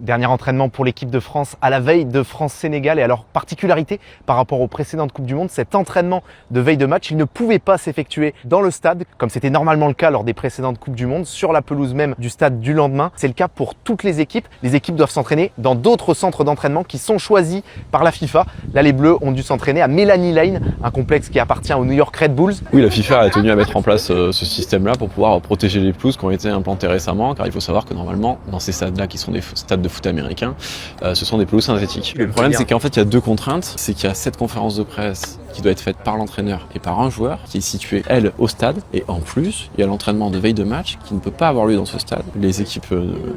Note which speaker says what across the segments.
Speaker 1: Dernier entraînement pour l'équipe de France à la veille de France-Sénégal. Et alors, particularité par rapport aux précédentes Coupes du Monde, cet entraînement de veille de match, il ne pouvait pas s'effectuer dans le stade, comme c'était normalement le cas lors des précédentes Coupes du Monde, sur la pelouse même du stade du lendemain. C'est le cas pour toutes les équipes. Les équipes doivent s'entraîner dans d'autres centres d'entraînement qui sont choisis par la FIFA. Là, les Bleus ont dû s'entraîner à Melanie Lane, un complexe qui appartient aux New York Red Bulls.
Speaker 2: Oui, la FIFA a tenu à mettre en place ce système-là pour pouvoir protéger les pelouses qui ont été implantées récemment, car il faut savoir que normalement, dans ces stades-là, qui sont des stades de foot américains, ce sont des pelouses synthétiques. Le problème, c'est qu'en fait, il y a deux contraintes. C'est qu'il y a cette conférence de presse qui doit être faite par l'entraîneur et par un joueur qui est situé, elle, au stade. Et en plus, il y a l'entraînement de veille de match qui ne peut pas avoir lieu dans ce stade. Les équipes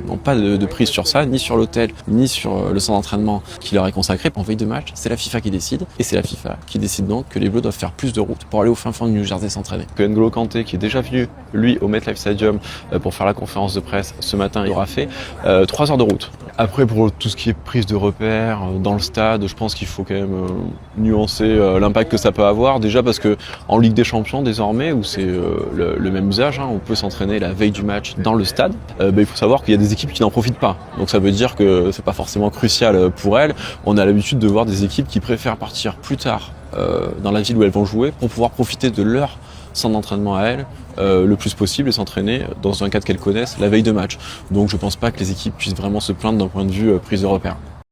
Speaker 2: n'ont pas de prise sur ça, ni sur l'hôtel, ni sur le centre d'entraînement qui leur est consacré. En veille de match, c'est la FIFA qui décide. Et c'est la FIFA qui décide donc que les Bleus doivent faire plus de route pour aller au fin fond du New Jersey s'entraîner. Que N'Golo Kanté, qui est déjà venu, lui, au MetLife Stadium pour faire la conférence de presse ce matin, il aura fait 3 heures de route. Après, pour tout ce qui est prise de repères dans le stade, je pense qu'il faut quand même nuancer l'impact que ça peut avoir. Déjà parce que en Ligue des Champions, désormais, où c'est le même usage, on peut s'entraîner la veille du match dans le stade. Il faut savoir qu'il y a des équipes qui n'en profitent pas. Donc ça veut dire que c'est pas forcément crucial pour elles. On a l'habitude de voir des équipes qui préfèrent partir plus tard dans la ville où elles vont jouer pour pouvoir profiter de leur centre d'entraînement à elles le plus possible et s'entraîner dans un cadre qu'elles connaissent la veille de match. Donc je pense pas que les équipes puissent vraiment se plaindre d'un point de vue prise de repère.